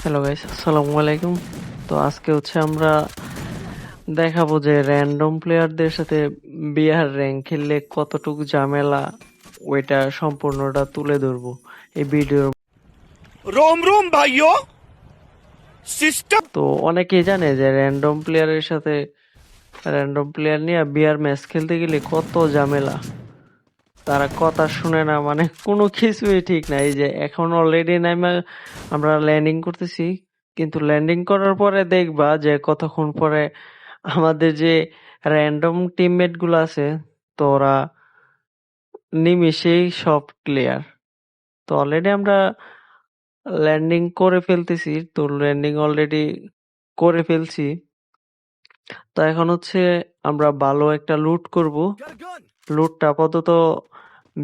Hello guys, আসসালামু আলাইকুম। তো আজকে হচ্ছে আমরা দেখাবো যে র্যান্ডম প্লেয়ারদের সাথে বিআর র্যাঙ্ক খেললে কতটুকু ঝামেলা, ওইটা সম্পূর্ণটা তুলে ধরবো এই ভিডিওর। रोम रोम भाइयों सिस्टम। তো অনেকেই জানে যে র্যান্ডম প্লেয়ার নিয়ে বিআর ম্যাচ খেলতে গেলে কত ঝামেলা, তারা কথা শুনে না, মানে কোনো কিছুই ঠিক নাই। এই যে এখন অলরেডি নাইমা আমরা ল্যান্ডিং করতেছি, কিন্তু ল্যান্ডিং করার পরে দেখবা যে কতক্ষণ পরে আমাদের যে র্যান্ডম টিমমেট গুলো আছে, তো ওরা নিমিশেই সব ক্লিয়ার। তো অলরেডি আমরা ল্যান্ডিং করে ফেলতেছি, তো ল্যান্ডিং অলরেডি করে ফেলছি। তো এখন হচ্ছে আমরা ভালো একটা লুট করব। লুটটা আপাতত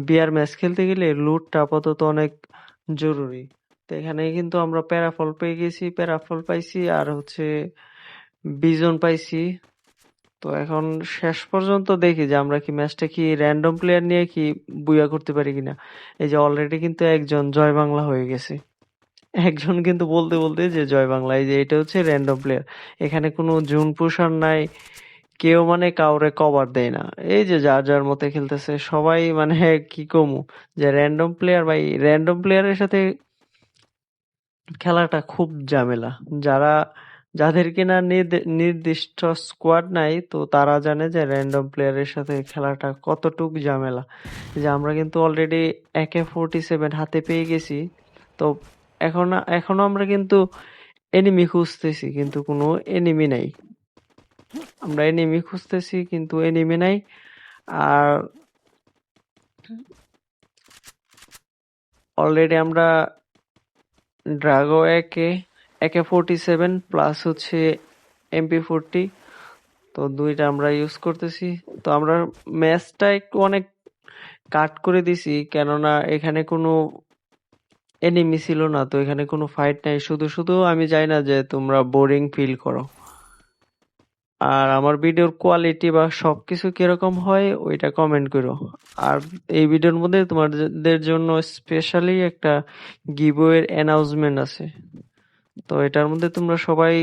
বিয়ার ম্যাচ খেলতে গেলে লুটটা আপাতত অনেক জরুরি। তো এখানে কিন্তু আমরা প্যারাফল পেয়ে গেছি, প্যারাফল পাইছি আর হচ্ছে বিজন পাইছি। তো এখন শেষ পর্যন্ত দেখি যে আমরা কি ম্যাচটা কি র্যান্ডম প্লেয়ার নিয়ে কি বুয়া করতে পারি কিনা। এই যে অলরেডি কিন্তু একজন জয় বাংলা হয়ে গেছে, একজন কিন্তু বলতে বলতে যে জয় বাংলা। এই যে এটা হচ্ছে র্যান্ডম প্লেয়ার, এখানে কোনো জুন পুষার নাই, কেউ মানে কাউরে কভার দেয় না। এই যে যার যার মতে খেলতেছে সবাই, মানে কি কমু, যে র্যান্ডম প্লেয়ার, ভাই র্যান্ডম প্লেয়ারের সাথে খেলাটা খুব ঝামেলা। যারা যাদের কিনা নির্দিষ্ট স্কোয়াড নাই, তো তারা জানে যে র্যান্ডম প্লেয়ারের সাথে খেলাটা কতটুক ঝামেলা। যে আমরা কিন্তু অলরেডি AK-47 হাতে পেয়ে গেছি। তো এখনো আমরা কিন্তু এনিমি খুঁজতেছি, কিন্তু কোনো এনিমি নাই। আমরা এনিমি খুঁজতেছি কিন্তু এনিমি নাই। আর অলরেডি আমরা ড্রাগো AK-47 প্লাস হচ্ছে MP40, তো দুইটা আমরা ইউজ করতেছি। তো আমরা ম্যাচটা একটু অনেক কাট করে দিছি, কেননা এখানে কোনো এনিমি ছিল না, তো এখানে কোনো ফাইট নাই। শুধু শুধু আমি চাই না যে তোমরা বোরিং ফিল করো। আর আমার ভিডিওর কোয়ালিটি বা সবকিছু কিরকম হয় ওইটা কমেন্ট করো। আর এই ভিডিওর মধ্যে তোমাদের জন্য স্পেশালি একটা গিভওয়ের অ্যানাউন্সমেন্ট আছে। তো এটার মধ্যে তোমরা সবাই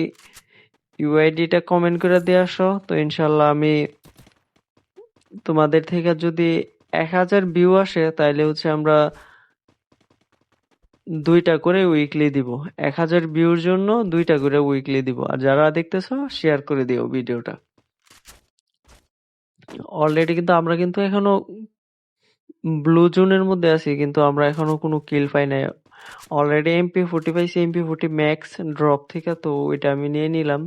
ইউআইডিটা কমেন্ট করে দিয়ে আসো, তো ইনশাল্লাহ আমি তোমাদের থেকে যদি 1000 ভিউ আসে তাইলে হচ্ছে আমরা দুইটা করে উইকলি দিব। 1000 ভিউর জন্য দুইটা করে উইকলি দিব। আর যারা দেখতেছো শেয়ার করে দিও ভিডিওটা। অলরেডি কিন্তু আমরা কিন্তু এখনো ব্লু জোনের মধ্যে আছি, কিন্তু আমরা এখনো কোনো কিল পাই নাই। অলরেডি MP40 পাইছি, MP40 ম্যাক্স ড্রপ থেকে, তো ওইটা আমি নিয়ে নিলাম।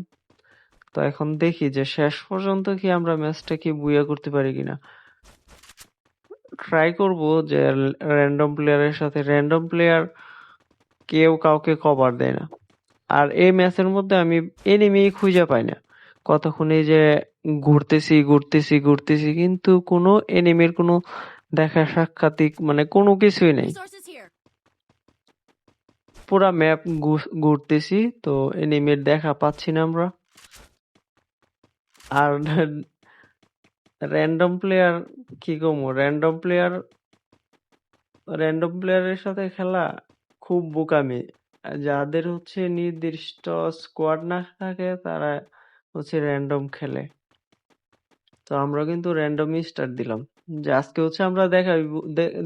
তো এখন দেখি যে শেষ পর্যন্ত কি আমরা ম্যাচটা কি বুয়া করতে পারি কিনা। ট্রাই করব যে র্যান্ডম প্লেয়ারের সাথে, র্যান্ডম প্লেয়ার কেউ কাউকে কভার দেয় না। আর এই ম্যাচের মধ্যে আমি এনিমি খুঁজে পাই না। কতক্ষণ এই যে ঘুরতেছি কিন্তু কোনো এনিমির কোনো দেখা সাক্ষাৎ মানে কোনো কিছুই নেই। পুরা ম্যাপ ঘুরতেছি, তো এনিমির দেখা পাচ্ছি না আমরা। আর র্যান্ডম প্লেয়ার কি কমু, র্যান্ডম প্লেয়ারের সাথে খেলা খুব বোকামি। যাদের হচ্ছে নির্দিষ্ট স্কোয়াড না থাকে তারা হচ্ছে র্যান্ডম খেলে। তো আমরা কিন্তু র্যান্ডমই স্টার্ট দিলাম, যে আজকে হচ্ছে আমরা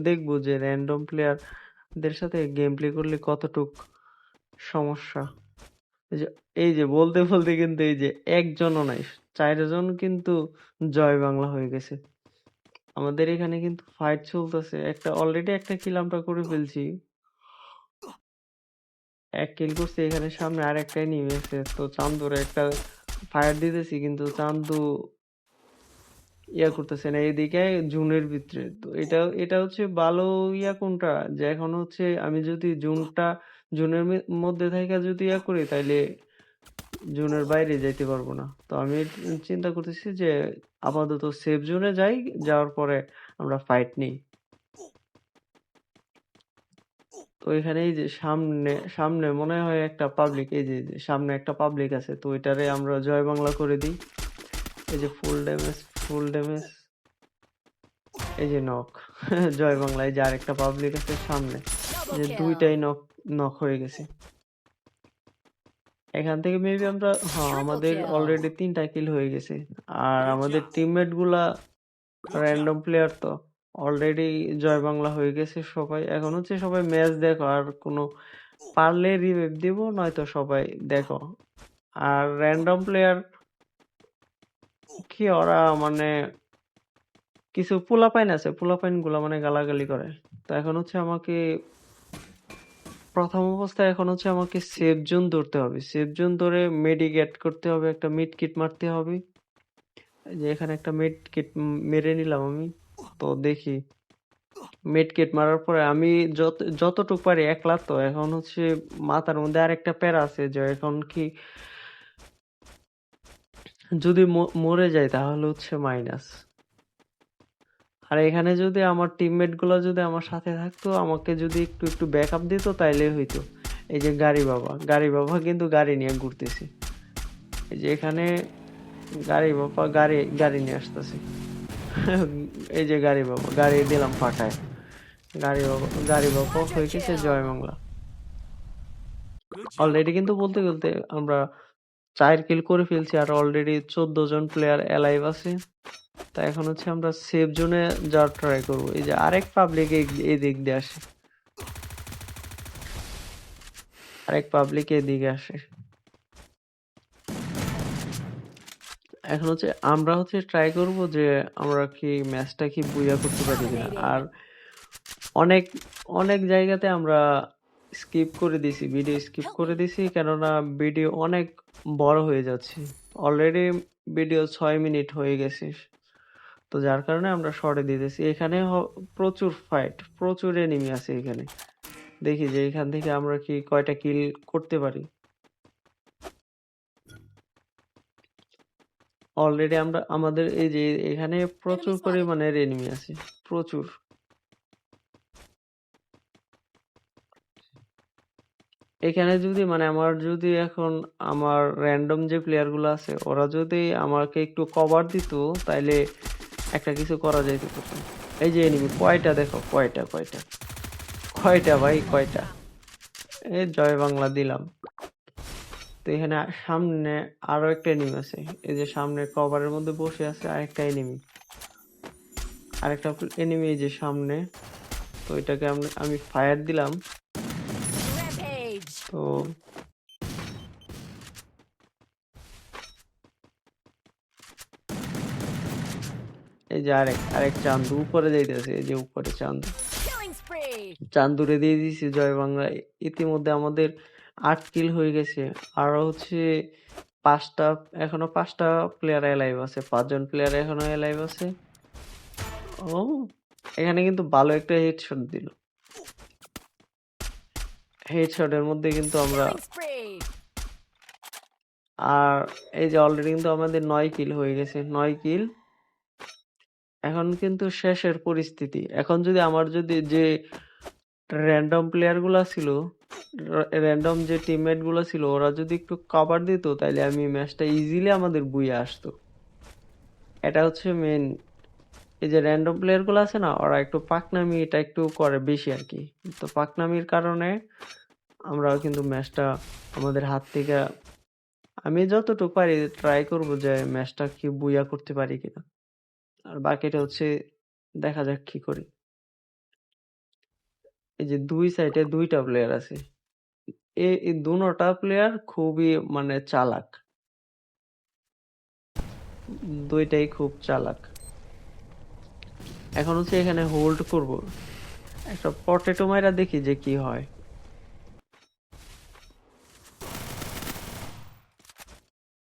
দেখবো যে র্যান্ডম প্লেয়ারদের সাথে গেম প্লে করলে কতটুক সমস্যা। এই যে এই যে বলতে বলতে কিন্তু এই যে একজনও নাই, 4জন কিন্তু জয় বাংলা হয়ে গেছে। আমাদের এখানে কিন্তু ফাইট চলতেছে, অলরেডি একটা কিল আমরা করে ফেলছি। এক কিল করছি, এখানে সামনে আর একটা এনিমি আছে। তো চান্দুরে একটা ফায়ার দিতেছি, কিন্তু চান্দু ইয়া করতেছে না এদিকে জুনের ভিতরে। তো এটা এটা হচ্ছে ভালো কোনটা, যে এখন হচ্ছে আমি যদি জুনের মধ্যে থেকে যদি করি তাইলে জোনের বাইরে যাইতে পারবো না। তো আমি চিন্তা করতেছি যে আপাতত সেফ জোনে যাই, যাওয়ার পরে আমরা ফাইট নিই। তো এখানে এই যে সামনে সামনে মনে হয় একটা পাবলিক, এই যে সামনে একটা পাবলিক আছে, তো এটারে আমরা জয় বাংলা করে দিই। এই যে ফুল ড্যামেজ, এই যে নক জয় বাংলা। এই যে আরেকটা পাবলিক আছে সামনে, যে দুইটাই নক নক হয়ে গেছে। এখান থেকে মেবি আমরা আমাদের অলরেডি 3টা কিল হয়ে গেছে। আর আমাদের টিমমেট গুলা র্যান্ডম প্লেয়ার তো অলরেডি জয় বাংলা হয়ে গেছে সবাই। এখন হচ্ছে সবাই ম্যাচ দেখো, আর কোনো পারলে রিভাইভ দিব, নয়তো সবাই দেখো। আর র্যান্ডম প্লেয়ার কি ওরা মানে কিছু পোলাপাইন আছে, পোলাপাইন গুলা মানে গালাগালি করে। তো এখন হচ্ছে আমাকে প্রথম অবস্থায় এখন হচ্ছে আমাকে সেফ জোন ধরতে হবে। সেফ জোন ধরে মেডিকেট করতে হবে, একটা মিড কিট মারতে হবে। এই যে এখানে একটা মিড কিট মেরে নিলাম আমি। তো দেখি মিড কিট মারার পরে আমি যতটুকু পারি একলা, তো এখন হচ্ছে মাথার মধ্যে আরেকটা প্যারা আছে যে এখন কি যদি মরে যায় তাহলে হচ্ছে মাইনাস। আর এখানে যদি আমার টিমমেট গুলো যদি আমার সাথে থাকতো, আমাকে যদি একটু একটু ব্যাকআপ দিত, তাইলে হইতো। এই যে গাড়ি বাবা কিন্তু গাড়ি নিয়ে ঘুরতেছে। এই যে এখানে গাড়ি বাবা গাড়ি নিয়ে আসতেছে। এই যে গাড়ি দিলাম ফাটায়। গাড়ি বাবা হয়ে গেছে জয় বাংলা। অলরেডি কিন্তু বলতে বলতে আমরা 4 কিল করে ফেলছি, আর অলরেডি 14 জন প্লেয়ার অ্যালাইভ আছে। তা এখন হচ্ছে আমরা সেফ জোনে যাওয়ার ট্রাই করবো। এই যে আরেক পাবলিক এই দিক দিয়ে আসে, এদিকে আসে। এখন হচ্ছে আমরা হচ্ছে ট্রাই করব যে আমরা কি ম্যাচটা কি বুইয়া করতে পারি কিনা। আর অনেক অনেক জায়গাতে আমরা ভিডিও স্কিপ করে দিছি, কেননা ভিডিও অনেক বড় হয়ে যাচ্ছে। অলরেডি ভিডিও 6 মিনিট হয়ে গেছে, তো যার কারণে আমরা শর্টে দিতেছি। এখানে প্রচুর ফাইট, প্রচুর এনিমি আছে এখানে। দেখি যে এখান থেকে আমরা কি কয়টা কিল করতে পারি। অলরেডি আমাদের এই যে এখানে প্রচুর পরিমাণের এনিমি আছে, প্রচুর। এখানে যদি মানে এখন আমার র্যান্ডম যে প্লেয়ার গুলো আছে, ওরা যদি আমাকে একটু কভার দিত, তাইলে একটা কিছু করা যাইতে পারত। এই যে এনিমি কয়টা দেখো, কয়টা ভাই, কয়টা। এই জয় বাংলা দিলাম। তো এখানে সামনে আরো একটা এনিমি আছে। এই যে সামনে কভারের মধ্যে বসে আছে আরেকটা এনিমি, এই যে সামনে। তো এটাকে আমি ফায়ার দিলাম। তো এই যে আরেক চান্দু উপরে যাইতেছে। এই যে উপরে চান্দুরে দিয়ে দিয়েছি জয় বাংলা। ইতিমধ্যে আমাদের 8 কিল হয়ে গেছে। আরো হচ্ছে এখনো 5টা প্লেয়ার অ্যালাইভ আছে, 5 জন প্লেয়ার এখনো অ্যালাইভ আছে। ও এখানে কিন্তু ভালো একটা হেডশট দিল। হেডশটের মধ্যে কিন্তু আমরা আর এই যে অলরেডি কিন্তু আমাদের 9 কিল হয়ে গেছে, 9 কিল। এখন কিন্তু শেষের পরিস্থিতি। এখন যদি যে র্যান্ডম প্লেয়ার গুলা ছিল, র্যান্ডম যে টিমমেট গুলো ছিল, ওরা যদি একটু কভার দিত, তাইলে আমি ম্যাচটা ইজিলি আমাদের বুইয়া আসতো। এটা হচ্ছে মেন। এই যে র্যান্ডম প্লেয়ার গুলো আছে না, ওরা একটু পাকনামি এটা একটু করে বেশি আর কি। তো পাকনামির কারণে আমরা কিন্তু ম্যাচটা আমাদের হাত থেকে, আমি যতটুকু পারি ট্রাই করব যে ম্যাচটা কি বুইয়া করতে পারি কিনা। আর বাকিটা হচ্ছে দেখা যাক কি করি। এই যে দুই সাইডে 2টা প্লেয়ার আছে। এই দুটা প্লেয়ার খুবই মানে চালাক, দুইটাই খুব চালাক। এখন হচ্ছে এখানে হোল্ড করব, একটা পটেটো মাইরা দেখি যে কি হয়।